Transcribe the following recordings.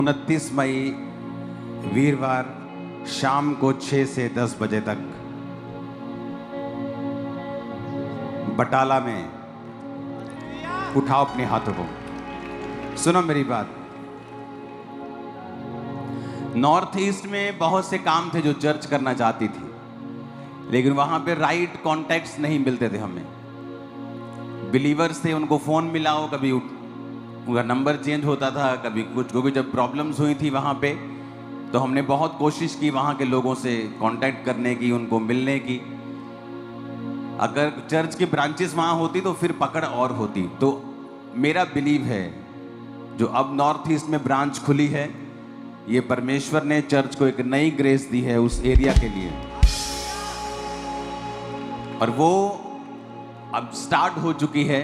29 मई वीरवार शाम को 6 से 10 बजे तक बटाला में उठाओ अपने हाथों को। सुनो मेरी बात। नॉर्थ ईस्ट में बहुत से काम थे जो चर्च करना चाहती थी, लेकिन वहां पे राइट कॉन्टेक्ट्स नहीं मिलते थे। हमें बिलीवर्स थे, उनको फोन मिलाओ, कभी उनका नंबर चेंज होता था, कभी कुछ। क्योंकि जब प्रॉब्लम्स हुई थी वहाँ पे, तो हमने बहुत कोशिश की वहाँ के लोगों से कांटेक्ट करने की, उनको मिलने की। अगर चर्च की ब्रांचेस वहाँ होती तो फिर पकड़ और होती। तो मेरा बिलीव है, जो अब नॉर्थ ईस्ट में ब्रांच खुली है, ये परमेश्वर ने चर्च को एक नई ग्रेस दी है उस एरिया के लिए, और वो अब स्टार्ट हो चुकी है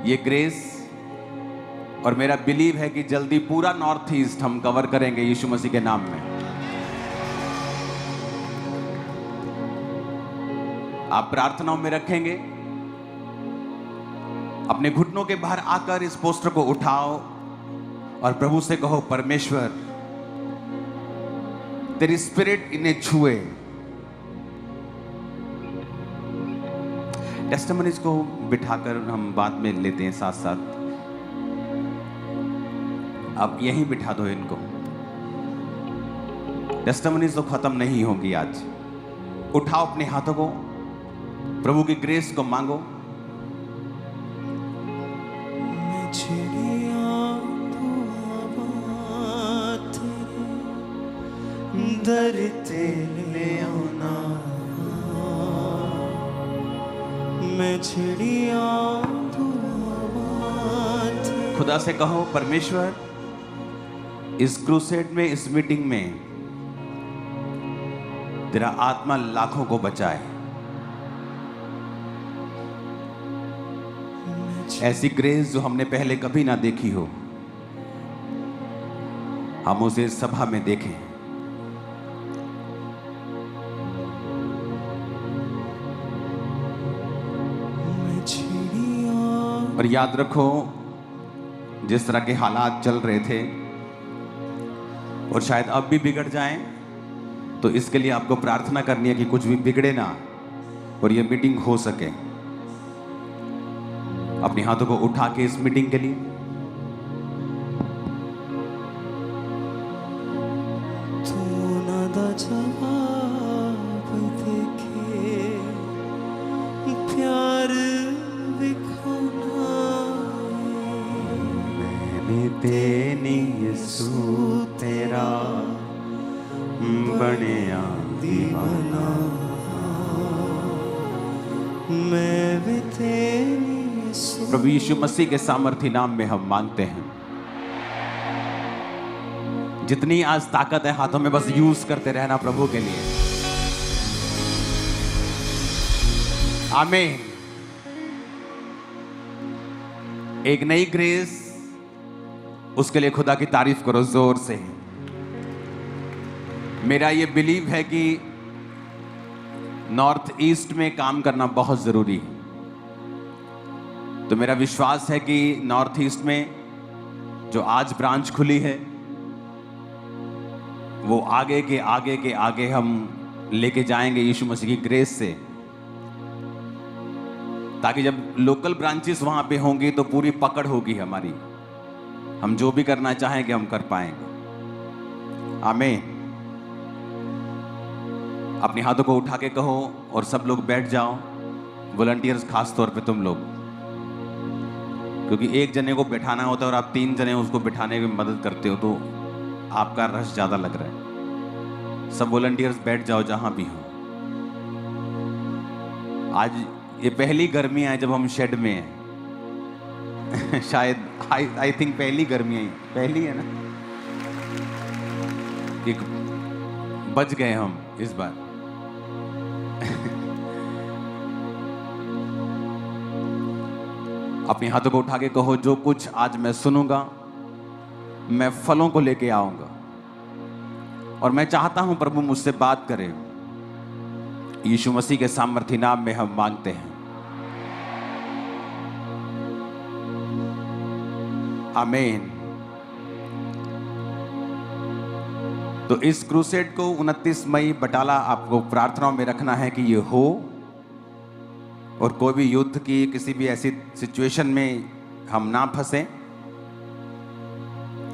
ये ग्रेस। और मेरा बिलीव है कि जल्दी पूरा नॉर्थ ईस्ट हम कवर करेंगे यीशु मसीह के नाम में। आप प्रार्थनाओं में रखेंगे, अपने घुटनों के बाहर आकर इस पोस्टर को उठाओ और प्रभु से कहो, परमेश्वर तेरी स्पिरिट इन्हें छुए। टेस्टिमनीज को बिठाकर हम बाद में लेते हैं साथ साथ। अब यहीं बिठा दो इनको। टेस्टिमनीज तो खत्म नहीं होंगी आज। उठाओ अपने हाथों को, प्रभु की ग्रेस को मांगो। खुदा से कहो, परमेश्वर इस क्रूसेड में, इस मीटिंग में तेरा आत्मा लाखों को बचाए। ऐसी ग्रेस जो हमने पहले कभी ना देखी हो, हम उसे इस सभा में देखें। और याद रखो, जिस तरह के हालात चल रहे थे और शायद अब भी बिगड़ जाएं, तो इसके लिए आपको प्रार्थना करनी है कि कुछ भी बिगड़े ना और ये मीटिंग हो सके। अपने हाथों को उठा के इस मीटिंग के लिए प्यार तेनी यसू तेरा बनिया दीवाना, मैं भी तेनी। प्रभु यीशु मसीह के सामर्थी नाम में हम मांगते हैं। जितनी आज ताकत है हाथों में, बस यूज करते रहना प्रभु के लिए। आमीन। एक नई ग्रेस, उसके लिए खुदा की तारीफ करो जोर से। मेरा ये बिलीव है कि नॉर्थ ईस्ट में काम करना बहुत जरूरी है। तो मेरा विश्वास है कि नॉर्थ ईस्ट में जो आज ब्रांच खुली है, वो आगे के आगे के आगे हम लेके जाएंगे यीशु मसीह की ग्रेस से, ताकि जब लोकल ब्रांचेस वहां पे होंगी तो पूरी पकड़ होगी हमारी। हम जो भी करना चाहेंगे हम कर पाएंगे। आमीन। अपने हाथों को उठा के कहो और सब लोग बैठ जाओ। वॉलंटियर्स खास तौर पे तुम लोग, क्योंकि एक जने को बैठाना होता है और आप 3 जने उसको बैठाने में मदद करते हो, तो आपका रश ज्यादा लग रहा है। सब वॉलंटियर्स बैठ जाओ जहां भी हो। आज ये पहली गर्मी है जब हम शेड में हैं। शायद आई थिंक पहली गर्मी है, पहली है ना। एक बच गए हम इस बार। अपने हाथों को उठा के कहो, जो कुछ आज मैं सुनूंगा, मैं फलों को लेके आऊंगा। और मैं चाहता हूं प्रभु मुझसे बात करे। यीशु मसीह के सामर्थी नाम में हम मांगते हैं। आमीन। तो इस क्रूसेड को 29 मई बटाला आपको प्रार्थनाओं में रखना है कि ये हो, और कोई भी युद्ध की किसी भी ऐसी सिचुएशन में हम ना फंसें,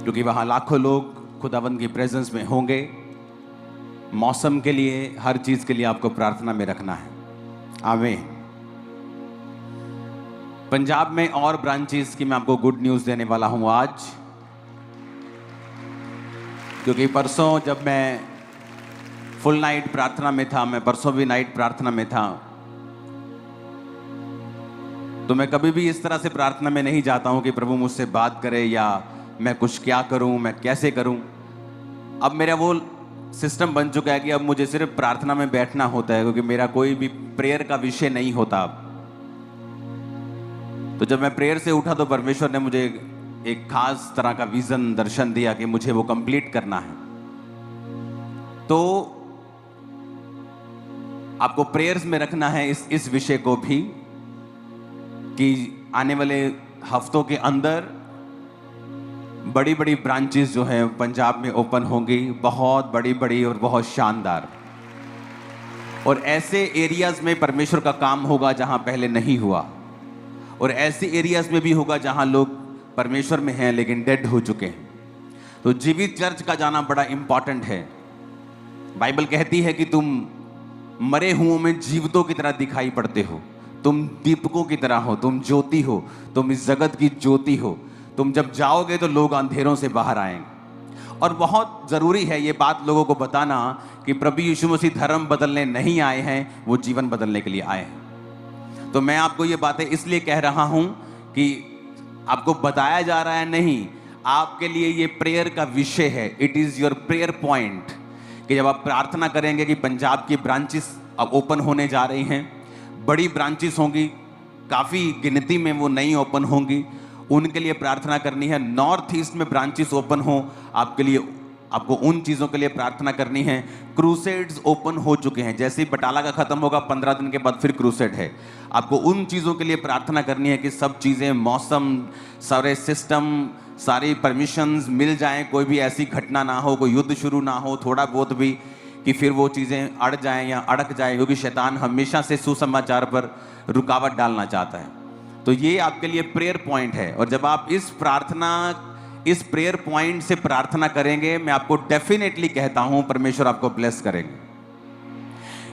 क्योंकि वहाँ लाखों लोग खुदावंद की प्रेजेंस में होंगे। मौसम के लिए, हर चीज़ के लिए आपको प्रार्थना में रखना है। आमीन। पंजाब में और ब्रांचेस की मैं आपको गुड न्यूज़ देने वाला हूँ आज, क्योंकि परसों जब मैं फुल नाइट प्रार्थना में था, मैं परसों भी नाइट प्रार्थना में था, तो मैं कभी भी इस तरह से प्रार्थना में नहीं जाता हूं कि प्रभु मुझसे बात करे या मैं कुछ क्या करूं, मैं कैसे करूं। अब मेरा वो सिस्टम बन चुका है कि अब मुझे सिर्फ प्रार्थना में बैठना होता है, क्योंकि मेरा कोई भी प्रेयर का विषय नहीं होता अब। तो जब मैं प्रेयर से उठा तो परमेश्वर ने मुझे एक खास तरह का विजन, दर्शन दिया कि मुझे वो कंप्लीट करना है। तो आपको प्रेयर्स में रखना है इस विषय को भी, कि आने वाले हफ्तों के अंदर बड़ी बड़ी ब्रांचेस जो हैं पंजाब में ओपन होंगी, बहुत बड़ी बड़ी और बहुत शानदार। और ऐसे एरियाज में परमेश्वर का काम होगा जहां पहले नहीं हुआ, और ऐसे एरियाज में भी होगा जहां लोग परमेश्वर में हैं लेकिन डेड हो चुके हैं। तो जीवित चर्च का जाना बड़ा इंपॉर्टेंट है। बाइबल कहती है कि तुम मरे हुओं में जीवितों की तरह दिखाई पड़ते हो, तुम दीपकों की तरह हो, तुम ज्योति हो, तुम इस जगत की ज्योति हो। तुम जब जाओगे तो लोग अंधेरों से बाहर आएंगे। और बहुत ज़रूरी है ये बात लोगों को बताना कि प्रभु यीशु मसीह धर्म बदलने नहीं आए हैं, वो जीवन बदलने के लिए आए हैं। तो मैं आपको ये बातें इसलिए कह रहा हूँ कि आपको बताया जा रहा है नहीं, आपके लिए ये प्रेयर का विषय है। It is your prayer point, कि जब आप प्रार्थना करेंगे कि पंजाब की ब्रांचेस अब ओपन होने जा रही हैं, बड़ी ब्रांचेस होंगी, काफ़ी गिनती में वो नई ओपन होंगी, उनके लिए प्रार्थना करनी है। नॉर्थ ईस्ट में ब्रांचेस ओपन हो आपके लिए, आपको उन चीज़ों के लिए प्रार्थना करनी है। क्रूसेड्स ओपन हो चुके हैं, जैसे ही बटाला का ख़त्म होगा 15 दिन के बाद फिर क्रूसेड है। आपको उन चीज़ों के लिए प्रार्थना करनी है कि सब चीज़ें, मौसम, सारे सिस्टम, सारी परमिशंस मिल जाएं, कोई भी ऐसी घटना ना हो, कोई युद्ध शुरू ना हो थोड़ा बहुत भी, कि फिर वो चीज़ें अड़ जाएं या अड़क जाएं, क्योंकि शैतान हमेशा से सुसमाचार पर रुकावट डालना चाहता है। तो ये आपके लिए प्रेयर पॉइंट है। और जब आप इस प्रेयर पॉइंट से प्रार्थना करेंगे, मैं आपको डेफिनेटली कहता हूं परमेश्वर आपको ब्लेस करेंगे।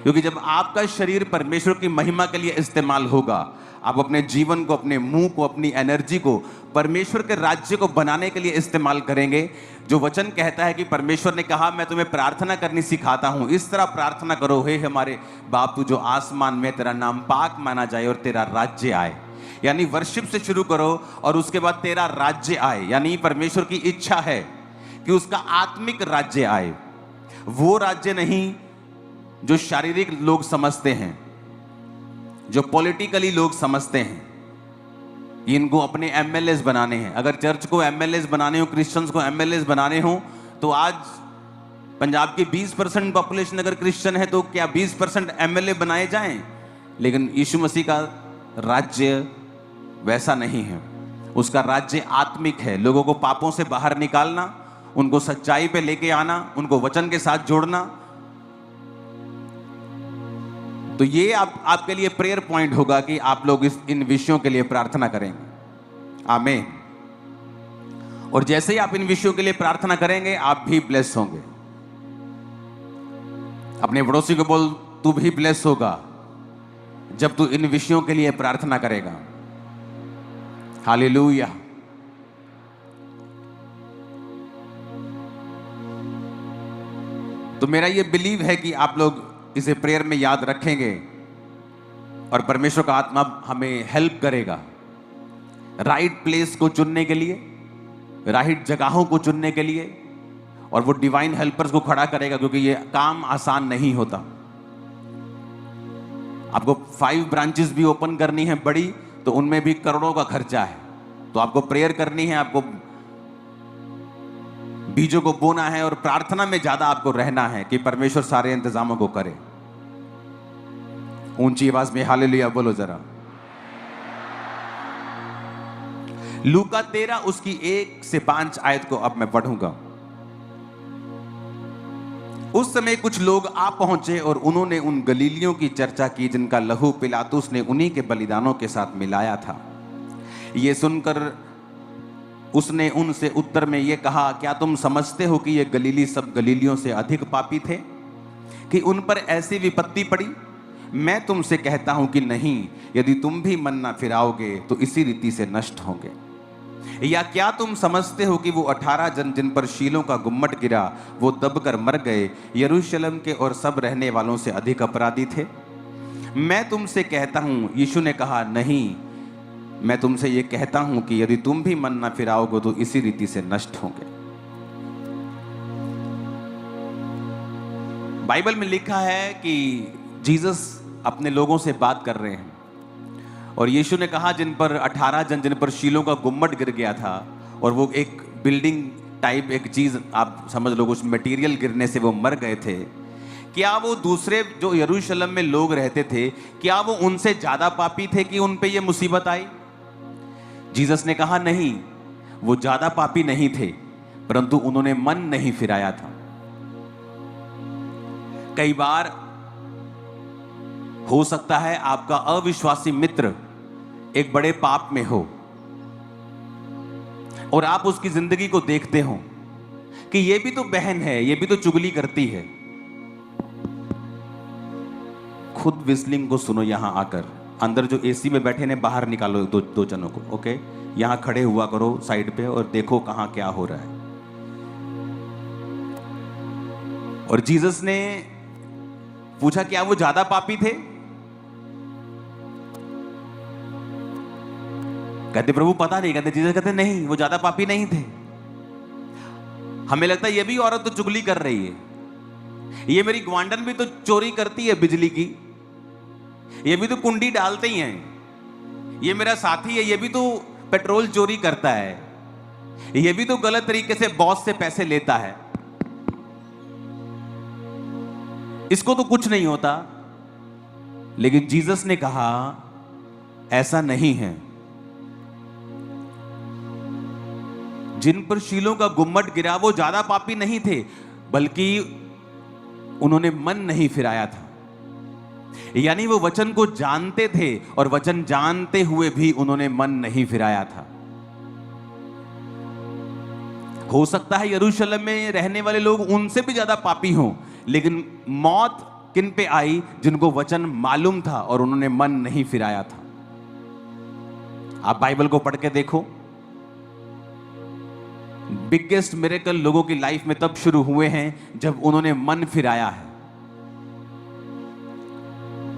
क्योंकि जब आपका शरीर परमेश्वर की महिमा के लिए इस्तेमाल होगा, आप अपने जीवन को, अपने मुंह को, अपनी एनर्जी को परमेश्वर के राज्य को बनाने के लिए इस्तेमाल करेंगे। जो वचन कहता है कि परमेश्वर ने कहा मैं तुम्हें प्रार्थना करनी सिखाता हूं, इस तरह प्रार्थना करो, हे हमारे बाप तू जो आसमान में, तेरा नाम पाक माना जाए और तेरा राज्य आए। यानी वर्शिप से शुरू करो और उसके बाद तेरा राज्य आए, यानी परमेश्वर की इच्छा है कि उसका आत्मिक राज्य आए। वो राज्य नहीं जो शारीरिक लोग समझते हैं, जो पॉलिटिकली लोग समझते हैं कि इनको अपने एमएलएस बनाने हैं। अगर चर्च को एमएलएस बनाने हो, क्रिश्चियंस को एमएलएस बनाने हो, तो आज पंजाब की 20% पॉपुलेशन अगर क्रिश्चियन है तो क्या 20% एमएलए बनाए जाएं? लेकिन यीशु मसीह का राज्य वैसा नहीं है। उसका राज्य आत्मिक है, लोगों को पापों से बाहर निकालना, उनको सच्चाई पे लेके आना, उनको वचन के साथ जोड़ना। तो ये आपके लिए प्रेयर पॉइंट होगा कि आप लोग इन विषयों के लिए प्रार्थना करेंगे। आमीन। और जैसे ही आप इन विषयों के लिए प्रार्थना करेंगे, आप भी ब्लेस होंगे। अपने पड़ोसी को बोल, तू भी ब्लेस होगा जब तू इन विषयों के लिए प्रार्थना करेगा। हालेलुया। तो मेरा ये बिलीव है कि आप लोग इसे प्रेयर में याद रखेंगे और परमेश्वर का आत्मा हमें हेल्प करेगा राइट प्लेस को चुनने के लिए, राइट जगहों को चुनने के लिए, और वो डिवाइन हेल्पर्स को खड़ा करेगा, क्योंकि ये काम आसान नहीं होता। आपको 5 ब्रांचेस भी ओपन करनी है बड़ी, तो उनमें भी करोड़ों का खर्चा है। तो आपको प्रेयर करनी है, आपको बीजों को बोना है और प्रार्थना में ज्यादा आपको रहना है कि परमेश्वर सारे इंतजामों को करे। ऊंची आवाज में हालेलुया बोलो जरा। लूका 13 उसकी 1 से 5 आयत को अब मैं पढ़ूंगा। उस समय कुछ लोग आ पहुंचे और उन्होंने उन गलीलियों की चर्चा की जिनका लहू पिलातुस ने उन्हीं के बलिदानों के साथ मिलाया था। ये सुनकर उसने उनसे उत्तर में ये कहा, क्या तुम समझते हो कि ये गलीली सब गलीलियों से अधिक पापी थे कि उन पर ऐसी विपत्ति पड़ी? मैं तुमसे कहता हूं कि नहीं, यदि तुम भी मन न फिराओगे तो इसी रीति से नष्ट होंगे। या क्या तुम समझते हो कि वो 18 जन जिन पर शीलों का गुम्मट गिरा वो दबकर मर गए, यरूशलेम के और सब रहने वालों से अधिक अपराधी थे? मैं तुमसे कहता हूं, यीशु ने कहा, नहीं, मैं तुमसे ये कहता हूं कि यदि तुम भी मन न फिराओगे तो इसी रीति से नष्ट होंगे। बाइबल में लिखा है कि जीसस अपने लोगों से बात कर रहे हैं और यीशु ने कहा जिन पर 18 जन जिन पर शीलों का गुम्मट गिर गया था, और वो एक बिल्डिंग टाइप एक चीज आप समझ लो, कुछ मटेरियल गिरने से वो मर गए थे। क्या वो दूसरे जो यरूशलेम में लोग रहते थे, क्या वो उनसे ज्यादा पापी थे कि उन पे ये मुसीबत आई? जीसस ने कहा नहीं, वो ज्यादा पापी नहीं थे, परंतु उन्होंने मन नहीं फिराया था। कई बार हो सकता है आपका अविश्वासी मित्र एक बड़े पाप में हो और आप उसकी जिंदगी को देखते हो कि ये भी तो बहन है, ये भी तो चुगली करती है। खुद विस्लिंग को सुनो। यहां आकर अंदर जो एसी में बैठे ने बाहर निकालो दो जनों को, ओके? यहां खड़े हुआ करो साइड पे और देखो कहां क्या हो रहा है। और जीसस ने पूछा क्या वो ज्यादा पापी थे? कहते प्रभु पता नहीं। कहते जीसस कहते नहीं, वो ज्यादा पापी नहीं थे। हमें लगता है ये भी औरत तो चुगली कर रही है, ये मेरी ग्वांडन भी तो चोरी करती है बिजली की, ये भी तो कुंडी डालते ही हैं, ये मेरा साथी है, ये भी तो पेट्रोल चोरी करता है, ये भी तो गलत तरीके से बॉस से पैसे लेता है, इसको तो कुछ नहीं होता। लेकिन जीसस ने कहा ऐसा नहीं है। जिन पर शीलों का गुम्मट गिरा वो ज्यादा पापी नहीं थे, बल्कि उन्होंने मन नहीं फिराया था। यानी वो वचन को जानते थे और वचन जानते हुए भी उन्होंने मन नहीं फिराया था। हो सकता है यरूशलेम में रहने वाले लोग उनसे भी ज्यादा पापी हों, लेकिन मौत किन पे आई? जिनको वचन मालूम था और उन्होंने मन नहीं फिराया था। आप बाइबल को पढ़ के देखो, बिगेस्ट मिरेकल लोगों की लाइफ में तब शुरू हुए हैं जब उन्होंने मन फिराया है।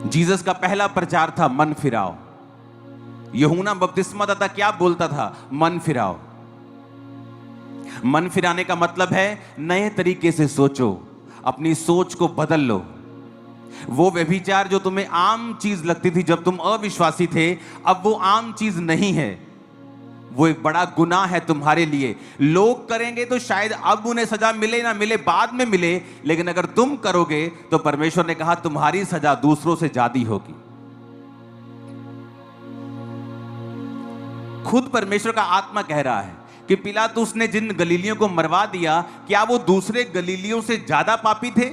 जीसस का पहला प्रचार था मन फिराओ। यूहन्ना बपतिस्मादाता क्या बोलता था? मन फिराओ। मन फिराने का मतलब है नए तरीके से सोचो, अपनी सोच को बदल लो। वो व्यभिचार जो तुम्हें आम चीज लगती थी जब तुम अविश्वासी थे, अब वो आम चीज नहीं है, वो एक बड़ा गुनाह है तुम्हारे लिए। लोग करेंगे तो शायद अब उन्हें सजा मिले ना मिले, बाद में मिले, लेकिन अगर तुम करोगे तो परमेश्वर ने कहा तुम्हारी सजा दूसरों से ज्यादा होगी। खुद परमेश्वर का आत्मा कह रहा है कि पिलातुस ने जिन गलीलियों को मरवा दिया, क्या वो दूसरे गलीलियों से ज्यादा पापी थे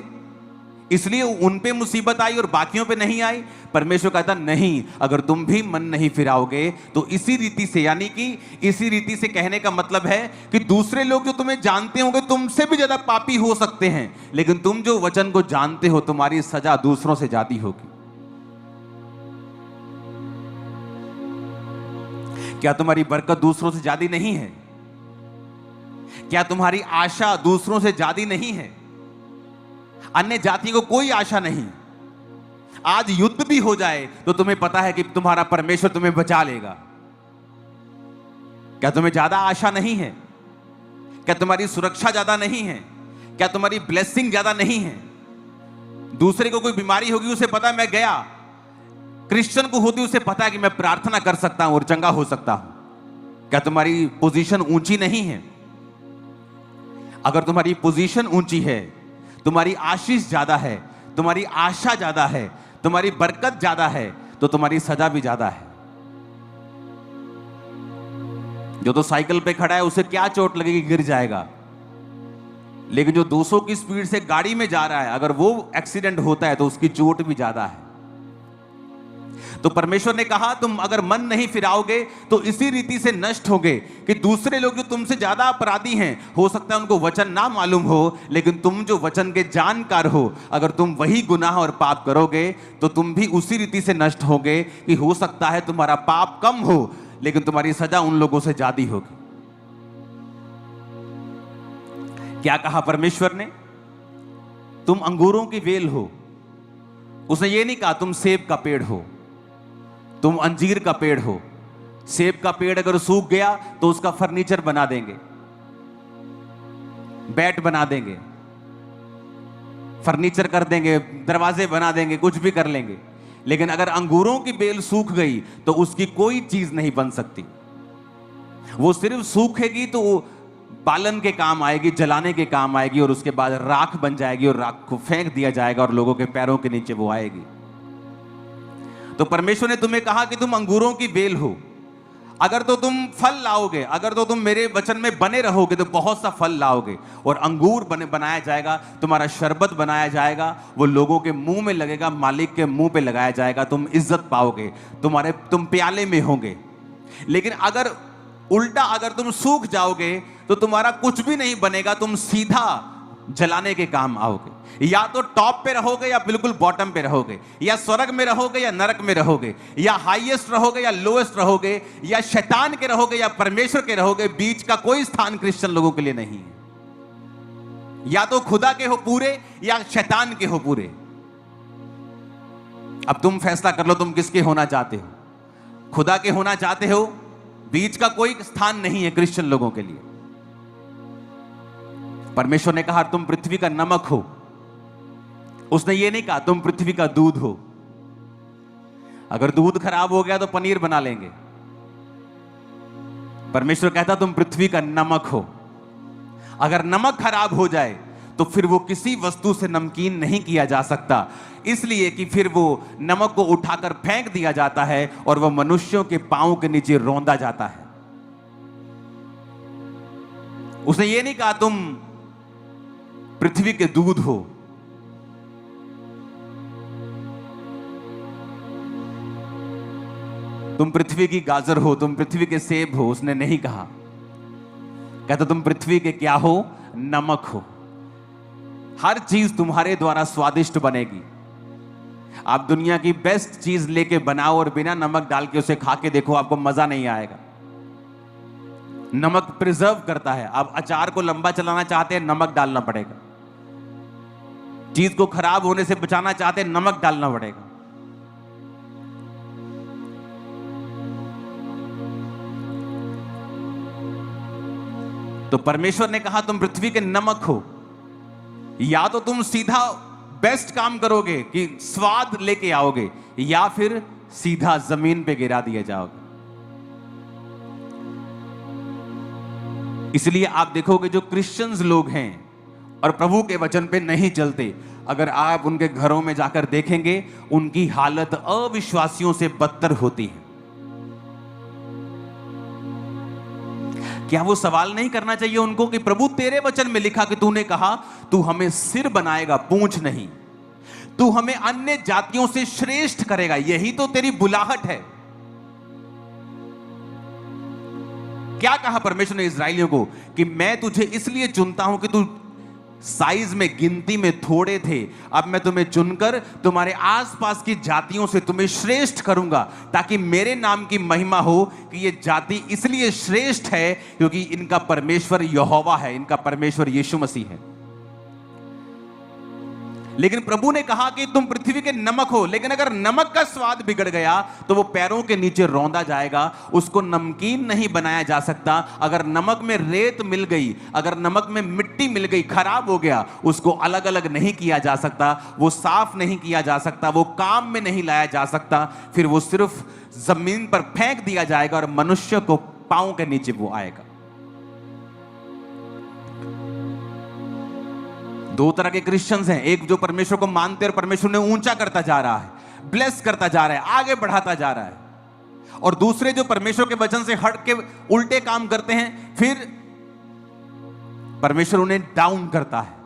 इसलिए उन पे मुसीबत आई और बाकियों पे नहीं आई? परमेश्वर कहता नहीं, अगर तुम भी मन नहीं फिराओगे तो इसी रीति से, यानी कि इसी रीति से कहने का मतलब है कि दूसरे लोग जो तुम्हें जानते होंगे तुमसे भी ज्यादा पापी हो सकते हैं, लेकिन तुम जो वचन को जानते हो तुम्हारी सजा दूसरों से ज्यादा होगी। क्या तुम्हारी बरकत दूसरों से ज्यादा नहीं है? क्या तुम्हारी आशा दूसरों से ज्यादा नहीं है? अन्य जाति को कोई आशा नहीं। आज युद्ध भी हो जाए तो तुम्हें पता है कि तुम्हारा परमेश्वर तुम्हें बचा लेगा। क्या तुम्हें ज्यादा आशा नहीं है? क्या तुम्हारी सुरक्षा ज्यादा नहीं है? क्या तुम्हारी ब्लेसिंग ज्यादा नहीं है? दूसरे को कोई बीमारी होगी उसे पता है मैं गया, क्रिश्चियन को होती उसे पता है कि मैं प्रार्थना कर सकता हूं और चंगा हो सकता हूं। क्या तुम्हारी पोजीशन ऊंची नहीं है? अगर तुम्हारी पोजीशन ऊंची है, तुम्हारी आशीष ज्यादा है, तुम्हारी आशा ज्यादा है, तुम्हारी बरकत ज्यादा है, तो तुम्हारी सजा भी ज्यादा है। जो तो साइकिल पे खड़ा है उसे क्या चोट लगेगी? गिर जाएगा। लेकिन जो 200 की स्पीड से गाड़ी में जा रहा है, अगर वो एक्सीडेंट होता है तो उसकी चोट भी ज्यादा है। तो परमेश्वर ने कहा तुम अगर मन नहीं फिराओगे तो इसी रीति से नष्ट होगे कि दूसरे लोग जो तुमसे ज्यादा अपराधी हैं, हो सकता है उनको वचन ना मालूम हो, लेकिन तुम जो वचन के जानकार हो, अगर तुम वही गुनाह और पाप करोगे तो तुम भी उसी रीति से नष्ट होगे कि हो सकता है तुम्हारा पाप कम हो लेकिन तुम्हारी सजा उन लोगों से ज्यादा होगी। क्या कहा परमेश्वर ने? तुम अंगूरों की वेल हो। उसने ये नहीं कहा तुम सेब का पेड़ हो, तुम अंजीर का पेड़ हो। सेब का पेड़ अगर सूख गया तो उसका फर्नीचर बना देंगे, बैट बना देंगे, फर्नीचर कर देंगे, दरवाजे बना देंगे, कुछ भी कर लेंगे। लेकिन अगर अंगूरों की बेल सूख गई तो उसकी कोई चीज नहीं बन सकती। वो सिर्फ सूखेगी तो बालन के काम आएगी, जलाने के काम आएगी, और उसके बाद राख बन जाएगी और राख को फेंक दिया जाएगा और लोगों के पैरों के नीचे वो आएगी। तो परमेश्वर ने तुम्हें कहा कि तुम अंगूरों की बेल हो। अगर तो तुम फल लाओगे, अगर तो तुम मेरे वचन में बने रहोगे तो बहुत सा फल लाओगे, और अंगूर बनाया जाएगा, तुम्हारा शरबत बनाया जाएगा, वो लोगों के मुंह में लगेगा, मालिक के मुंह पे लगाया जाएगा, तुम इज्जत पाओगे, तुम प्याले में होंगे। लेकिन अगर उल्टा, अगर तुम सूख जाओगे तो तुम्हारा कुछ भी नहीं बनेगा, तुम सीधा जलाने के काम आओगे। या तो टॉप पे रहोगे या बिल्कुल बॉटम पे रहोगे, या स्वर्ग में रहोगे या नरक में रहोगे, या हाईएस्ट रहोगे या लोएस्ट रहोगे, या शैतान के रहोगे या परमेश्वर के रहोगे। बीच का कोई स्थान क्रिश्चियन लोगों के लिए नहीं है। या तो खुदा के हो पूरे या शैतान के हो पूरे। अब तुम फैसला कर लो तुम किसके होना चाहते हो। खुदा के होना चाहते हो, बीच का कोई स्थान नहीं है क्रिश्चियन लोगों के लिए। परमेश्वर ने कहा तुम पृथ्वी का नमक हो। उसने ये नहीं कहा तुम पृथ्वी का दूध हो। अगर दूध खराब हो गया तो पनीर बना लेंगे। परमेश्वर कहता तुम पृथ्वी का नमक हो। अगर नमक खराब हो जाए तो फिर वो किसी वस्तु से नमकीन नहीं किया जा सकता, इसलिए कि फिर वो नमक को उठाकर फेंक दिया जाता है और वह मनुष्यों के पांव के नीचे रौंदा जाता है। उसने ये नहीं कहा तुम पृथ्वी के दूध हो। तुम पृथ्वी की गाजर हो, तुम पृथ्वी के सेब हो। उसने नहीं कहा। कहता तुम पृथ्वी के क्या हो? नमक हो। हर चीज तुम्हारे द्वारा स्वादिष्ट बनेगी। आप दुनिया की बेस्ट चीज लेके बनाओ और बिना नमक डाल के उसे खा के देखो, आपको मजा नहीं आएगा। नमक प्रिजर्व करता है। आप अचार को लंबा चलाना चाहते हैं, नमक डालना पड़ेगा। चीज को खराब होने से बचाना चाहते हैं, नमक डालना पड़ेगा। तो परमेश्वर ने कहा तुम पृथ्वी के नमक हो। या तो तुम सीधा बेस्ट काम करोगे कि स्वाद लेके आओगे, या फिर सीधा जमीन पे गिरा दिए जाओगे। इसलिए आप देखोगे जो क्रिश्चियंस लोग हैं और प्रभु के वचन पे नहीं चलते, अगर आप उनके घरों में जाकर देखेंगे उनकी हालत अविश्वासियों से बदतर होती है। क्या वो सवाल नहीं करना चाहिए उनको कि प्रभु तेरे वचन में लिखा कि तूने कहा तू हमें सिर बनाएगा, पूंछ नहीं। तू हमें अन्य जातियों से श्रेष्ठ करेगा, यही तो तेरी बुलाहट है। क्या कहा परमेश्वर ने इस्राएलियों को कि मैं तुझे इसलिए चुनता हूं कि तू साइज में, गिनती में थोड़े थे, अब मैं तुम्हें चुनकर तुम्हारे आसपास की जातियों से तुम्हें श्रेष्ठ करूंगा, ताकि मेरे नाम की महिमा हो कि ये जाति इसलिए श्रेष्ठ है क्योंकि इनका परमेश्वर यहोवा है, इनका परमेश्वर यीशु मसीह है। लेकिन प्रभु ने कहा कि तुम पृथ्वी के नमक हो। लेकिन अगर नमक का स्वाद बिगड़ गया तो वो पैरों के नीचे रौंदा जाएगा, उसको नमकीन नहीं बनाया जा सकता। अगर नमक में रेत मिल गई, अगर नमक में मिट्टी मिल गई, खराब हो गया, उसको अलग अलग नहीं किया जा सकता, वो साफ नहीं किया जा सकता, वो काम में नहीं लाया जा सकता। फिर वो सिर्फ जमीन पर फेंक दिया जाएगा और मनुष्य को पांव के नीचे वो आएगा। दो तरह के क्रिश्चियंस हैं, एक जो परमेश्वर को मानते और परमेश्वर ने ऊंचा करता जा रहा है, ब्लेस करता जा रहा है, आगे बढ़ाता जा रहा है, और दूसरे जो परमेश्वर के वचन से हट के उल्टे काम करते हैं, फिर परमेश्वर उन्हें डाउन करता है।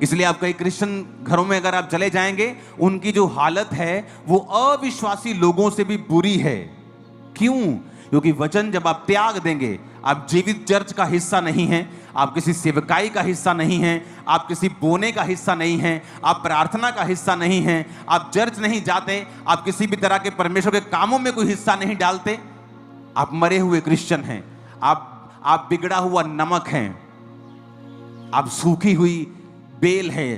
इसलिए आप कई क्रिश्चियन घरों में अगर आप चले जाएंगे, उनकी जो हालत है वो अविश्वासी लोगों से भी बुरी है। क्यों? क्योंकि वचन जब आप त्याग देंगे, आप जीवित चर्च का हिस्सा नहीं हैं, आप किसी सेवकाई का हिस्सा नहीं हैं, आप किसी बोने का हिस्सा नहीं हैं, आप प्रार्थना का हिस्सा नहीं हैं, आप चर्च नहीं जाते, आप किसी भी तरह के परमेश्वर के कामों में कोई हिस्सा नहीं डालते, आप मरे हुए क्रिश्चियन हैं, आप बिगड़ा हुआ नमक हैं, आप सूखी हुई बेल है,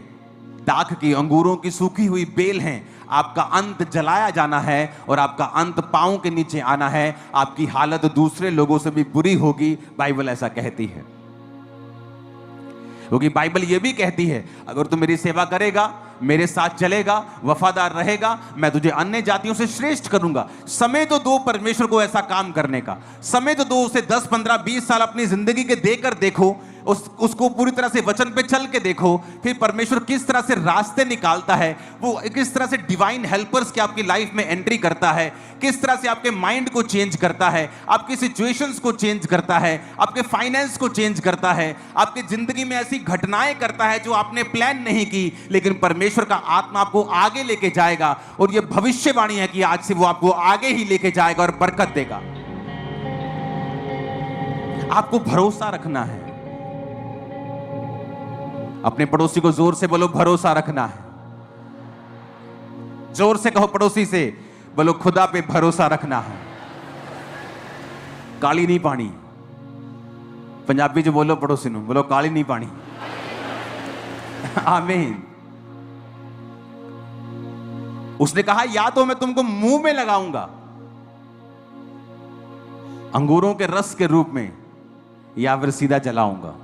दाख की, अंगूरों की सूखी हुई बेल हैं। आपका अंत जलाया जाना है और आपका अंत पांव के नीचे आना है। आपकी हालत दूसरे लोगों से भी बुरी होगी, बाइबल ऐसा कहती है। क्योंकि बाइबल यह भी कहती है, अगर तू मेरी सेवा करेगा, मेरे साथ चलेगा, वफादार रहेगा, मैं तुझे अन्य जातियों से श्रेष्ठ करूंगा। समय तो दो परमेश्वर को ऐसा काम करने का, समय तो दो, उसे 10, 15, 20 साल अपनी जिंदगी के देकर देखो, उसको पूरी तरह से वचन पे चल के देखो, फिर परमेश्वर किस तरह से रास्ते निकालता है, वो किस तरह से डिवाइन हेल्पर्स की आपकी लाइफ में एंट्री करता है, किस तरह से आपके माइंड को चेंज करता है, आपकी सिचुएशंस को चेंज करता है, आपके फाइनेंस को चेंज करता है, आपकी जिंदगी में ऐसी घटनाएं करता है जो आपने प्लान नहीं की, लेकिन परमेश्वर का आत्मा आपको आगे लेके जाएगा। और यह भविष्यवाणी है कि आज से वो आपको आगे ही लेके जाएगा और बरकत देगा। आपको भरोसा रखना है। अपने पड़ोसी को जोर से बोलो, भरोसा रखना है। जोर से कहो पड़ोसी से, बोलो खुदा पे भरोसा रखना है। काली नहीं पानी। पंजाबी जो बोलो पड़ोसी नु, बोलो काली नहीं पानी। आमीन। उसने कहा, या तो मैं तुमको मुंह में लगाऊंगा अंगूरों के रस के रूप में, या फिर सीधा जलाऊंगा।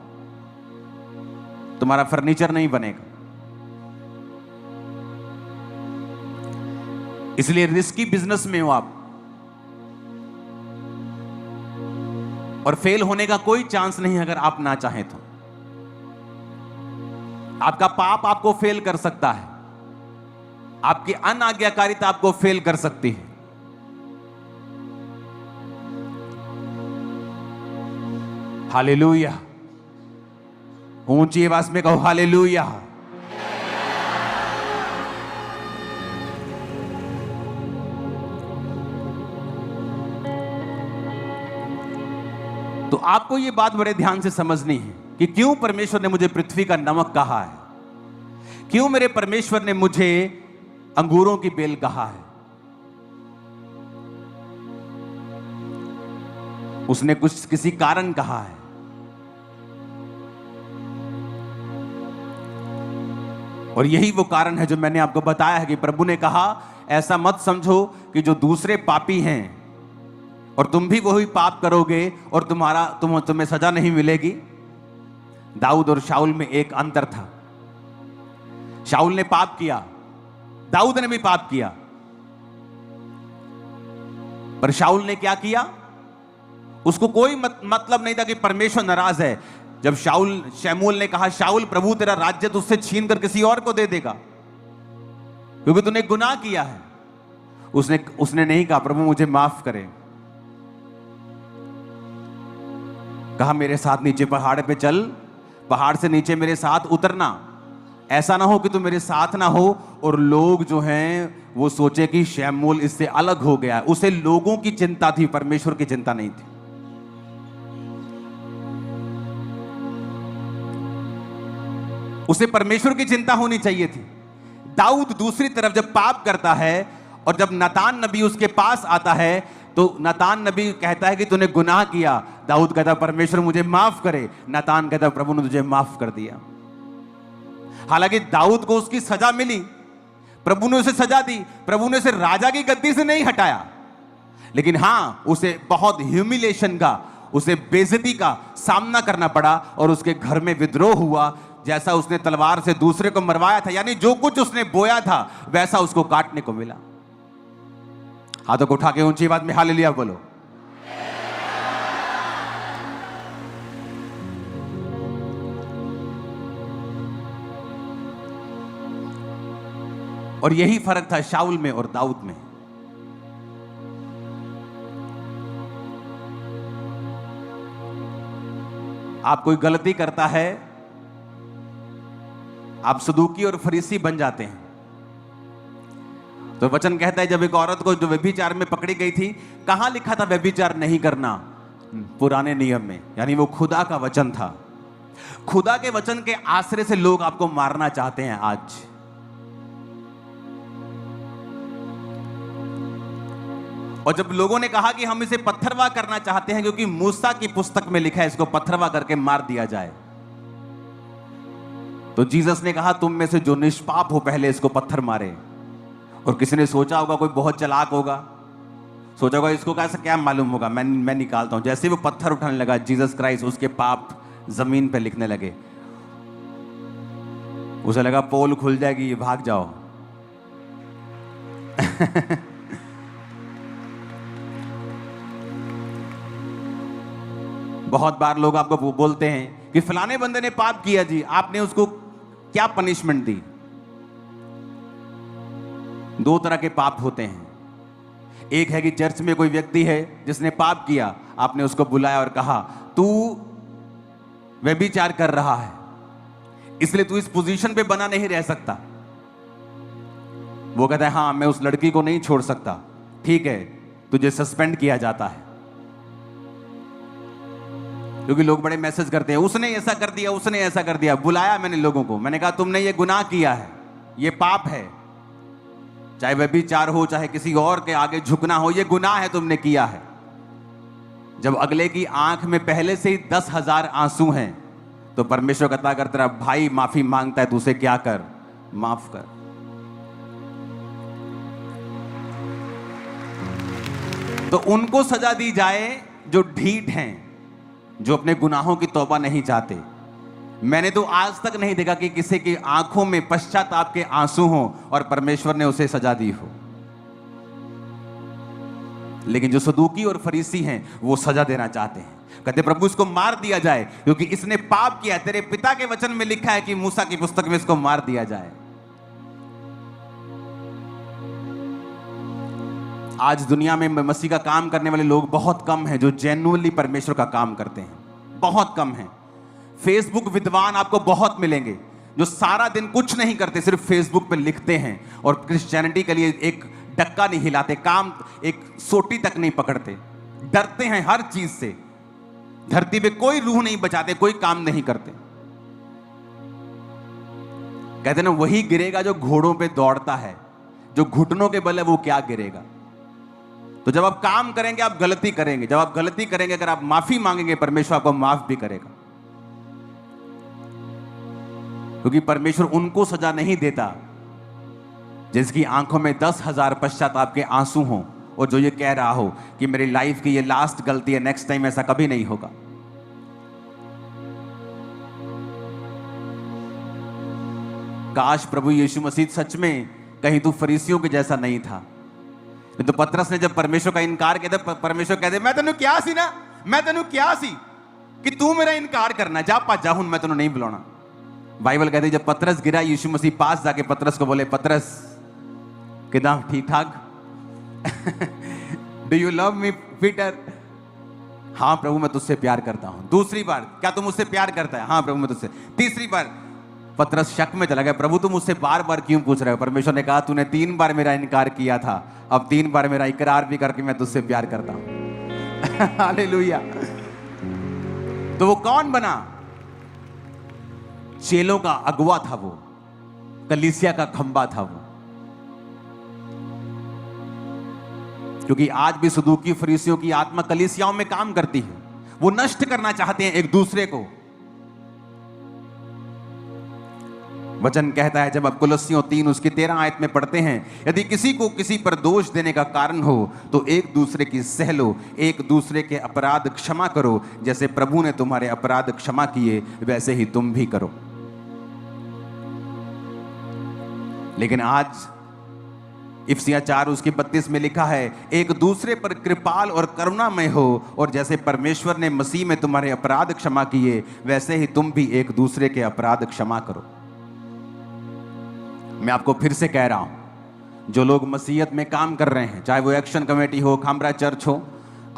तुम्हारा फर्नीचर नहीं बनेगा। इसलिए रिस्की बिजनेस में हो आप, और फेल होने का कोई चांस नहीं अगर आप ना चाहें तो। आपका पाप आपको फेल कर सकता है, आपकी अनाज्ञाकारिता आपको फेल कर सकती है। हालेलुया। ऊंची आवाज में कहो हालेलुया। तो आपको यह बात बड़े ध्यान से समझनी है कि क्यों परमेश्वर ने मुझे पृथ्वी का नमक कहा है, क्यों मेरे परमेश्वर ने मुझे अंगूरों की बेल कहा है। उसने कुछ किसी कारण कहा है। और यही वो कारण है जो मैंने आपको बताया है कि प्रभु ने कहा, ऐसा मत समझो कि जो दूसरे पापी हैं और तुम भी वही पाप करोगे और तुम्हें सजा नहीं मिलेगी। दाऊद और शाऊल में एक अंतर था। शाऊल ने पाप किया, दाऊद ने भी पाप किया, पर शाऊल ने क्या किया, उसको कोई मतलब नहीं था कि परमेश्वर नाराज है। जब शमूएल ने कहा, शाऊल प्रभु तेरा राज्य तुझसे छीन कर किसी और को दे देगा क्योंकि तूने गुनाह किया है, उसने नहीं कहा प्रभु मुझे माफ करे। कहा मेरे साथ नीचे पहाड़ पे चल, पहाड़ से नीचे मेरे साथ उतरना, ऐसा ना हो कि तू मेरे साथ ना हो और लोग जो हैं वो सोचे कि शमूएल इससे अलग हो गया। उसे लोगों की चिंता थी, परमेश्वर की चिंता नहीं थी। उसे परमेश्वर की चिंता होनी चाहिए थी। दाऊद दूसरी तरफ जब पाप करता है और जब नातान नबी उसके पास आता है तो नातान नबी कहता है कि तूने गुनाह किया। दाऊद कहता परमेश्वर मुझे माफ करे। नातान कहता प्रभु ने तुझे माफ कर दिया। हालांकि दाऊद को उसकी सजा मिली, प्रभु ने उसे सजा दी, प्रभु ने उसे राजा की गद्दी से नहीं हटाया, लेकिन हां उसे बहुत ह्यूमिलेशन का, उसे बेइज्जती का सामना करना पड़ा और उसके घर में विद्रोह हुआ। जैसा उसने तलवार से दूसरे को मरवाया था, यानी जो कुछ उसने बोया था वैसा उसको काटने को मिला। हाथों को उठा के ऊंची आवाज में हालेलुया बोलो। और यही फर्क था शाऊल में और दाऊद में। आप कोई गलती करता है, आप सदूकी और फरीसी बन जाते हैं। तो वचन कहता है जब एक औरत को जो व्यभिचार में पकड़ी गई थी, कहां लिखा था व्यभिचार नहीं करना? पुराने नियम में, यानी वो खुदा का वचन था। खुदा के वचन के आश्रय से लोग आपको मारना चाहते हैं आज। और जब लोगों ने कहा कि हम इसे पत्थरवा करना चाहते हैं क्योंकि मूसा की पुस्तक में लिखा है इसको पत्थरवा करके मार दिया जाए, तो जीसस ने कहा तुम में से जो निष्पाप हो पहले इसको पत्थर मारे। और किसी ने सोचा होगा, कोई बहुत चालाक होगा, सोचा होगा इसको कैसे क्या मालूम होगा, मैं निकालता हूं। जैसे वो पत्थर उठाने लगा, जीसस क्राइस्ट उसके पाप जमीन पे लिखने लगे। उसे लगा पोल खुल जाएगी, भाग जाओ। बहुत बार लोग आपको बोलते हैं कि फलाने बंदे ने पाप किया जी, आपने उसको क्या पनिशमेंट दी? दो तरह के पाप होते हैं। एक है कि चर्च में कोई व्यक्ति है जिसने पाप किया, आपने उसको बुलाया और कहा तू व्यभिचार कर रहा है, इसलिए तू इस पोजीशन पे बना नहीं रह सकता। वो कहता है हाँ मैं उस लड़की को नहीं छोड़ सकता, ठीक है, तुझे सस्पेंड किया जाता है। क्योंकि लोग बड़े मैसेज करते हैं, उसने ऐसा कर दिया, उसने ऐसा कर दिया। बुलाया मैंने लोगों को, मैंने कहा तुमने ये गुनाह किया है, ये पाप है, चाहे व्यभिचार हो चाहे किसी और के आगे झुकना हो, ये गुनाह है, तुमने किया है। जब अगले की आंख में पहले से ही 10,000 आंसू हैं, तो परमेश्वर कहता अगर तेरा भाई माफी मांगता है तो उसे क्या कर, माफ कर। तो उनको सजा दी जाए जो ढीठ हैं, जो अपने गुनाहों की तौबा नहीं चाहते। मैंने तो आज तक नहीं देखा कि किसी की आंखों में पश्चाताप के आंसू हों और परमेश्वर ने उसे सजा दी हो। लेकिन जो सदूकी और फरीसी हैं वो सजा देना चाहते हैं, कहते प्रभु इसको मार दिया जाए क्योंकि इसने पाप किया। तेरे पिता के वचन में लिखा है कि मूसा की पुस्तक में इसको मार दिया जाए। आज दुनिया में मसीह का काम करने वाले लोग बहुत कम हैं जो जेन्युइनली परमेश्वर का काम करते हैं, बहुत कम हैं। फेसबुक विद्वान आपको बहुत मिलेंगे जो सारा दिन कुछ नहीं करते, सिर्फ फेसबुक पे लिखते हैं और क्रिश्चियनिटी के लिए एक डक्का नहीं हिलाते, काम एक सोटी तक नहीं पकड़ते, डरते हैं हर चीज से, धरती पे कोई रूह नहीं बचाते, कोई काम नहीं करते। कहते ना वही गिरेगा जो घोड़ों पे दौड़ता है, जो घुटनों के बल है वो क्या गिरेगा। तो जब आप काम करेंगे आप गलती करेंगे, जब आप गलती करेंगे अगर आप माफी मांगेंगे परमेश्वर आपको माफ भी करेगा, क्योंकि परमेश्वर उनको सजा नहीं देता जिसकी आंखों में 10,000 पश्चाताप के आंसू हों और जो ये कह रहा हो कि मेरी लाइफ की ये लास्ट गलती है, नेक्स्ट टाइम ऐसा कभी नहीं होगा। काश प्रभु यीशु मसीह सच में कहीं तू फरीसियों के जैसा नहीं था। तो पतरस ने जब परमेश्वर का इनकार किया था, परमेश्वर कहते मैं तेनू क्या सी ना, मैं तेनू क्या सी कि तू मेरा इनकार करना, जा भज जा हुन मैं तेनू नहीं बुलाना। बाइबल कहते जब पतरस गिरा, यीशु मसीह पास जाके पतरस को बोले पतरस किदा ठीक ठाक, do you love me Peter? हाँ प्रभु मैं तुझसे प्यार करता हूं। दूसरी बार, क्या तुम मुझसे प्यार करता है? हाँ प्रभु मैं तुझसे। तीसरी बार पतरस शक में चला गया, प्रभु तुम मुझसे बार बार क्यों पूछ रहे हो? परमेश्वर ने कहा तूने 3 बार मेरा इनकार किया था, अब 3 बार मेरा इकरार भी करके मैं तुझसे प्यार करता हूं। हालेलुया। तो वो कौन बना? चेलों का अगुवा था वो, कलीसिया का खंबा था वो। क्योंकि आज भी सदूकी फरीसियों की आत्मा कलीसियाओं में काम करती है, वो नष्ट करना चाहते हैं एक दूसरे को। वचन कहता है जब आप कुलस्सियों 3 उसकी 13 आयत में पढ़ते हैं, यदि किसी को किसी पर दोष देने का कारण हो तो एक दूसरे की सह लो, एक दूसरे के अपराध क्षमा करो, जैसे प्रभु ने तुम्हारे अपराध क्षमा किए वैसे ही तुम भी करो। लेकिन आज इफिसियां 4 उसकी 32 में लिखा है एक दूसरे पर कृपाल और करुणामय हो, और जैसे परमेश्वर ने मसीह में तुम्हारे अपराध क्षमा किए वैसे ही तुम भी एक दूसरे के अपराध क्षमा करो। मैं आपको फिर से कह रहा हूं, जो लोग मसीहत में काम कर रहे हैं, चाहे वो एक्शन कमेटी हो, खामरा चर्च हो,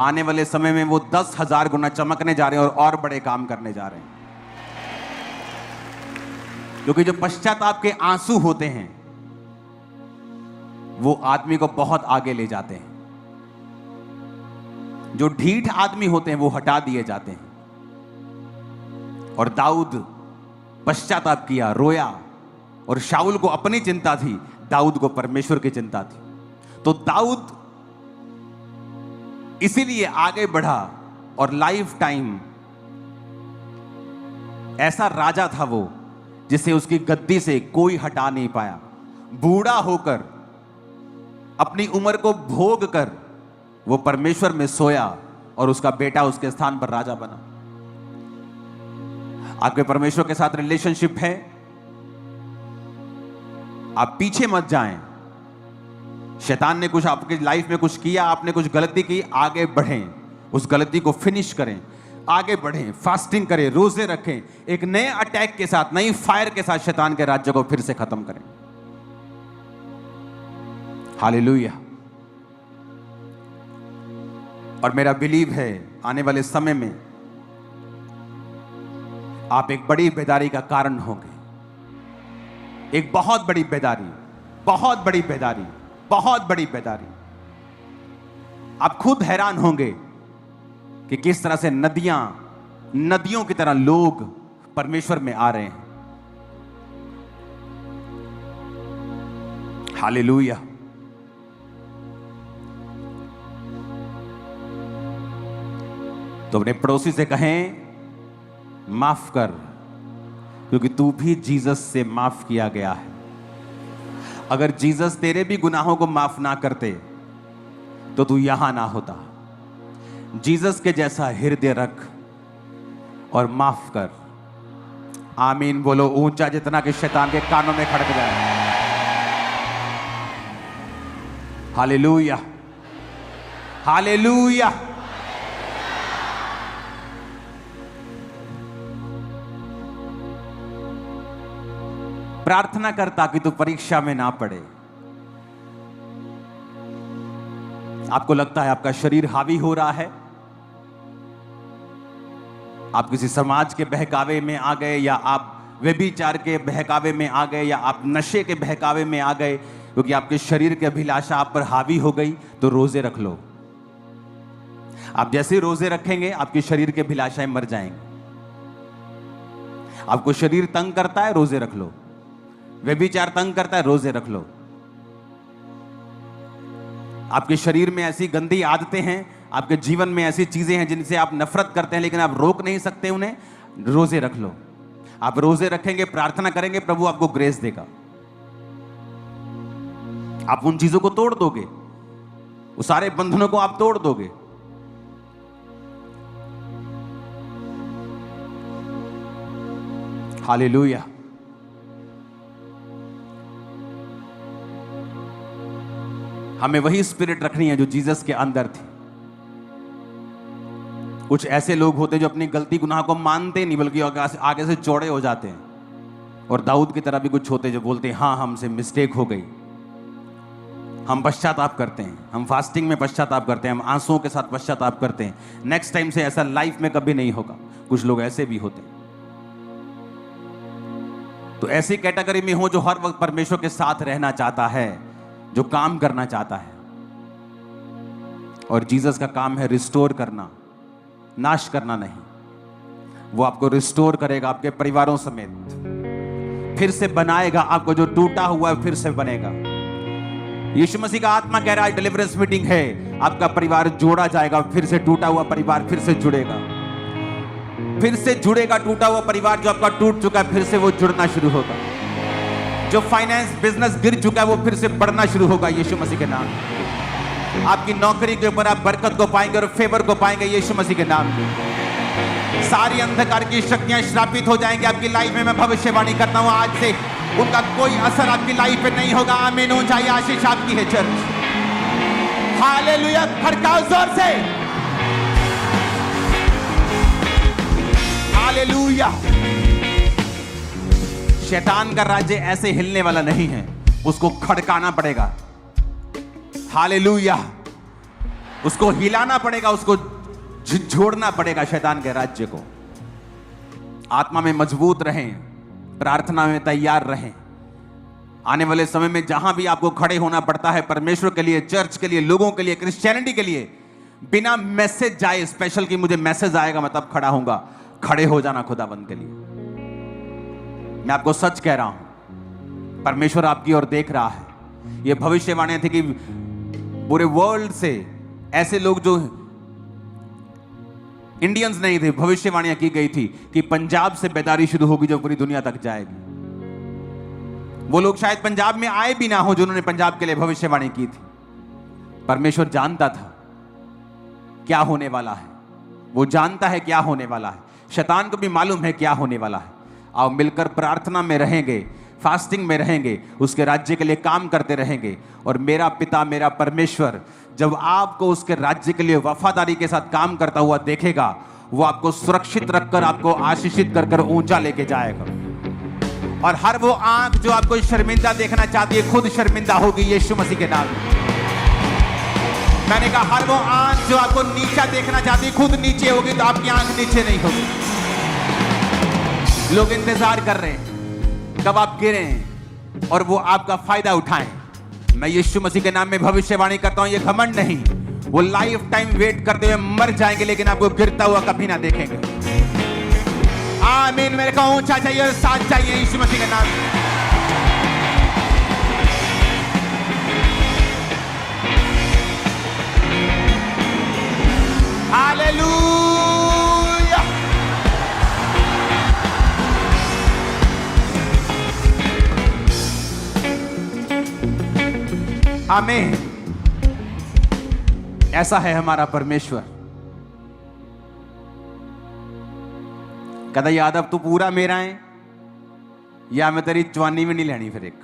आने वाले समय में वो 10,000 गुना चमकने जा रहे हैं और बड़े काम करने जा रहे हैं। क्योंकि जो पश्चाताप के आंसू होते हैं वो आदमी को बहुत आगे ले जाते हैं। जो ढीठ आदमी होते हैं वो हटा दिए जाते हैं। और दाऊद पश्चाताप किया, रोया, और शाऊल को अपनी चिंता थी, दाऊद को परमेश्वर की चिंता थी। तो दाऊद इसीलिए आगे बढ़ा और लाइफ टाइम ऐसा राजा था वो जिसे उसकी गद्दी से कोई हटा नहीं पाया। बूढ़ा होकर अपनी उम्र को भोग कर वो परमेश्वर में सोया और उसका बेटा उसके स्थान पर राजा बना। आपके परमेश्वर के साथ रिलेशनशिप है, आप पीछे मत जाएं। शैतान ने कुछ आपकी लाइफ में कुछ किया, आपने कुछ गलती की, आगे बढ़ें, उस गलती को फिनिश करें, आगे बढ़ें, फास्टिंग करें, रोजे रखें, एक नए अटैक के साथ, नई फायर के साथ शैतान के राज्य को फिर से खत्म करें। हालेलुया। और मेरा बिलीव है आने वाले समय में आप एक बड़ी बेदारी का कारण होंगे। एक बहुत बड़ी बेदारी, बहुत बड़ी बेदारी, बहुत बड़ी बेदारी। आप खुद हैरान होंगे कि किस तरह से नदियों की तरह लोग परमेश्वर में आ रहे हैं। हालेलुया। तो अपने पड़ोसी से कहें, माफ कर, क्योंकि तू भी जीसस से माफ किया गया है। अगर जीसस तेरे भी गुनाहों को माफ ना करते तो तू यहां ना होता। जीसस के जैसा हृदय रख और माफ कर। आमीन बोलो ऊंचा, जितना कि शैतान के कानों में खड़क जाए। Hallelujah, hallelujah. प्रार्थना कर ताकि तू परीक्षा में ना पड़े। आपको लगता है आपका शरीर हावी हो रहा है, आप किसी समाज के बहकावे में आ गए, या आप व्यभिचार के बहकावे में आ गए, या आप नशे के बहकावे में आ गए, क्योंकि आपके शरीर की अभिलाषा आप पर हावी हो गई, तो रोजे रख लो। आप जैसे रोजे रखेंगे आपके शरीर की अभिलाषाएं मर जाएंगी। आपको शरीर तंग करता है, रोजे रख लो। व्यभिचार तंग करता है, रोजे रख लो। आपके शरीर में ऐसी गंदी आदतें हैं, आपके जीवन में ऐसी चीजें हैं जिनसे आप नफरत करते हैं लेकिन आप रोक नहीं सकते उन्हें, रोजे रख लो। आप रोजे रखेंगे, प्रार्थना करेंगे, प्रभु आपको ग्रेस देगा। आप उन चीजों को तोड़ दोगे, उस सारे बंधनों को आप तोड़ दोगे। हालेलुया। हमें वही स्पिरिट रखनी है जो जीसस के अंदर थी। कुछ ऐसे लोग होते हैं जो अपनी गलती गुनाह को मानते नहीं, बल्कि आगे से चौड़े हो जाते हैं। और दाऊद की तरह भी कुछ होते हैं जो बोलते हैं हाँ हमसे मिस्टेक हो गई। हम पश्चाताप करते हैं, हम फास्टिंग में पश्चाताप करते हैं, हम आंसुओं के साथ पश्चाताप करते हैं। नेक्स्ट टाइम से ऐसा लाइफ में कभी नहीं होगा। कुछ लोग ऐसे भी होते हैं। तो ऐसी कैटेगरी में हो जो हर वक्त परमेश्वर के साथ रहना चाहता है, जो काम करना चाहता है। और जीसस का काम है रिस्टोर करना, नाश करना नहीं। वो आपको रिस्टोर करेगा, आपके परिवारों समेत फिर से बनाएगा। आपको जो टूटा हुआ है फिर से बनेगा। यीशु मसीह का आत्मा कह रहा है डिलीवरेंस मीटिंग है, आपका परिवार जोड़ा जाएगा, फिर से टूटा हुआ परिवार फिर से जुड़ेगा, फिर से जुड़ेगा। टूटा हुआ परिवार जो आपका टूट चुका है फिर से वो जुड़ना शुरू होगा। जो फाइनेंस बिजनेस गिर चुका है वो फिर से बढ़ना शुरू होगा यीशु मसीह के नाम। आपकी नौकरी के ऊपर आप बरकत को पाएंगे और फेवर को पाएंगे यीशु मसीह के नाम। सारी अंधकार की शक्तियां श्रापित हो जाएंगी आपकी लाइफ में। मैं भविष्यवाणी करता हूं आज से उनका कोई असर आपकी लाइफ पे नहीं होगा। आमीन। ऊंचाई आशीष आपकी है चर्च। हालेलुया। खड़काओ जोर से हालेलुया। शैतान का राज्य ऐसे हिलने वाला नहीं है, उसको खड़काना पड़ेगा। हालेलुया। उसको हिलाना पड़ेगा, उसको झिझोड़ना पड़ेगा शैतान के राज्य को। आत्मा में मजबूत रहें, प्रार्थना में तैयार रहें। आने वाले समय में जहां भी आपको खड़े होना पड़ता है परमेश्वर के लिए, चर्च के लिए, लोगों के लिए, क्रिश्चियनिटी के लिए, बिना मैसेज जाए स्पेशल कि मुझे मैसेज आएगा मैं तब खड़ा होऊंगा, खड़े हो जाना खुदाबंद के लिए। मैं आपको सच कह रहा हूं, परमेश्वर आपकी ओर देख रहा है। ये भविष्यवाणियां थी कि पूरे वर्ल्ड से ऐसे लोग जो इंडियंस नहीं थे, भविष्यवाणियां की गई थी कि पंजाब से बेदारी शुरू होगी जो पूरी दुनिया तक जाएगी। वो लोग शायद पंजाब में आए भी ना हो जिन्होंने पंजाब के लिए भविष्यवाणी की थी। परमेश्वर जानता था क्या होने वाला है, वो जानता है क्या होने वाला है, शैतान को भी मालूम है क्या होने वाला है। आओ मिलकर प्रार्थना में रहेंगे, फास्टिंग में रहेंगे, उसके राज्य के लिए काम करते रहेंगे, और मेरा पिता, मेरा परमेश्वर जब आपको उसके राज्य के लिए वफादारी के साथ काम करता हुआ देखेगा, वो आपको सुरक्षित रखकर, आपको आशीषित कर कर ऊंचा लेके जाएगा। और हर वो आंख जो आपको शर्मिंदा देखना चाहती है खुद शर्मिंदा होगी यीशु मसीह के नाम में। मैंने कहा हर वो आंख जो आपको नीचा देखना चाहती है खुद नीचे होगी, तो आपकी आंख नीचे नहीं होगी। लोग इंतजार कर रहे हैं कब आप गिरें और वो आपका फायदा उठाएं। मैं यीशु मसीह के नाम में भविष्यवाणी करता हूं, ये घमंड नहीं, वो लाइफ टाइम वेट करते हुए मर जाएंगे लेकिन आपको गिरता हुआ कभी ना देखेंगे। आमीन। मेरे को ऊंचा चाहिए और साथ चाहिए यीशु मसीह के नाम में। हालेलुया। आमीन। ऐसा है हमारा परमेश्वर। कहता यादव तू पूरा मेरा है या मैं तेरी चवानी में नहीं लेनी फिर एक,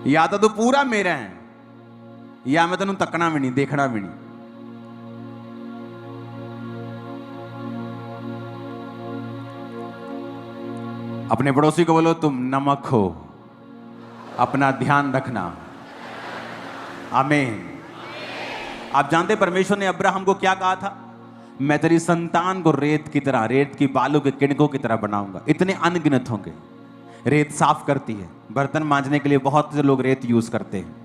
या तो तू पूरा मेरा है या मैं तेनू तकना भी नहीं, देखना भी नहीं। अपने पड़ोसी को बोलो तुम नमक हो, अपना ध्यान रखना। आमीन। आप जानते परमेश्वर ने अब्राहम को क्या कहा था? मैं तेरी संतान को रेत की तरह, रेत की बालू के किणकों की तरह बनाऊंगा। इतने अनगिनत होंगे। रेत साफ करती है, बर्तन मांजने के लिए बहुत से लोग रेत यूज करते हैं।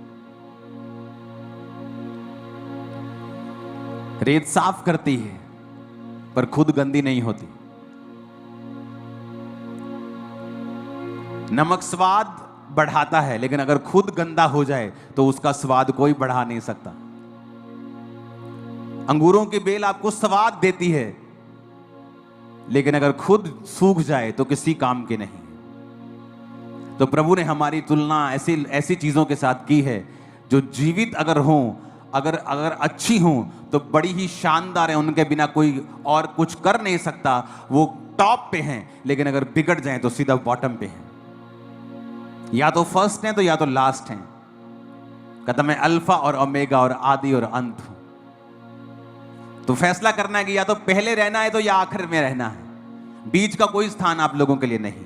रेत साफ करती है पर खुद गंदी नहीं होती। नमक स्वाद बढ़ाता है लेकिन अगर खुद गंदा हो जाए तो उसका स्वाद कोई बढ़ा नहीं सकता। अंगूरों की बेल आपको स्वाद देती है लेकिन अगर खुद सूख जाए तो किसी काम की नहीं। तो प्रभु ने हमारी तुलना ऐसी चीजों के साथ की है जो जीवित अगर हो, अगर अच्छी हो तो बड़ी ही शानदार है, उनके बिना कोई और कुछ कर नहीं सकता। वो टॉप पे हैं लेकिन अगर बिगड़ जाए तो सीधा बॉटम पे हैं। या तो फर्स्ट हैं तो या तो लास्ट हैं। कहता मैं अल्फा और ओमेगा और आदि और अंत हूं। तो फैसला करना है कि या तो पहले रहना है तो या आखिर में रहना है। बीच का कोई स्थान आप लोगों के लिए नहीं।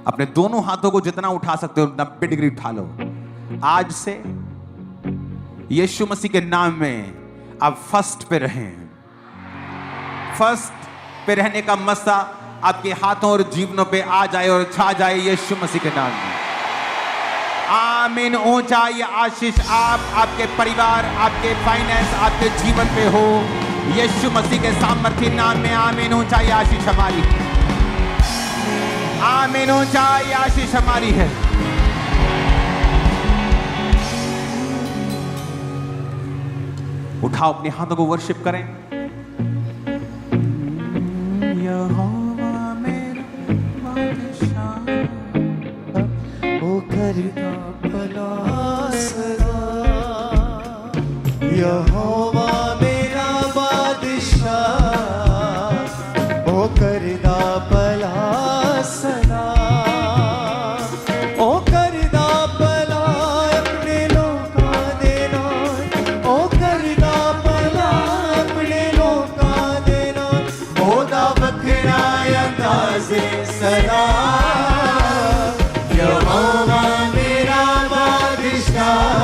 अपने दोनों हाथों को जितना उठा सकते हो 90 डिग्री उठा लो। आज से यीशु मसीह के नाम में आप फर्स्ट पे रहें। फर्स्ट पे रहने का मसा आपके हाथों और जीवनों पे आ जाए और छा जाए यीशु मसीह के नाम में। आमीन। ऊंचा ये आशीष आप, आपके परिवार, आपके फाइनेंस, आपके जीवन पे हो यीशु मसीह के सामर्थ्य नाम में। आमीन। ऊंचा ये आशीष हमारी है। आमीन। ऊंचा ये आशीष हमारी है। उठाओ अपने हाथों को, वर्शिप करें। यहोवा मेरा बादशाह, ओ करता भला सदा। यहोवा मेरा बादशाह, ओ करता भला सदा। ओ करता भला अपने लोकां दे नाल, ओ करता भला अपने लोकां दे नाल। ओदा वखरा अंदाज़े सदा। यहोवा मेरा बादशाह,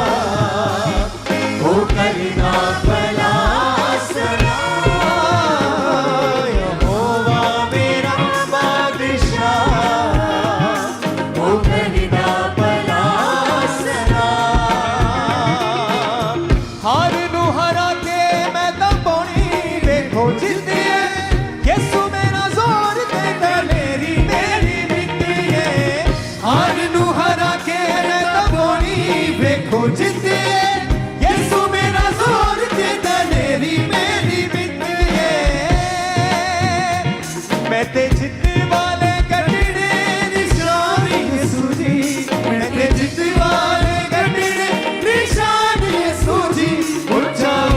हार नू हरा के मैं तो पानी देखो जिंदी है यसु मेरा जोर देता मेरी मेरी मिट्टी है हार नू हरा के मैं तो पानी देखो जिंदी है यसु मेरा जोर देता मेरी मेरी मिट्टी है मैं ते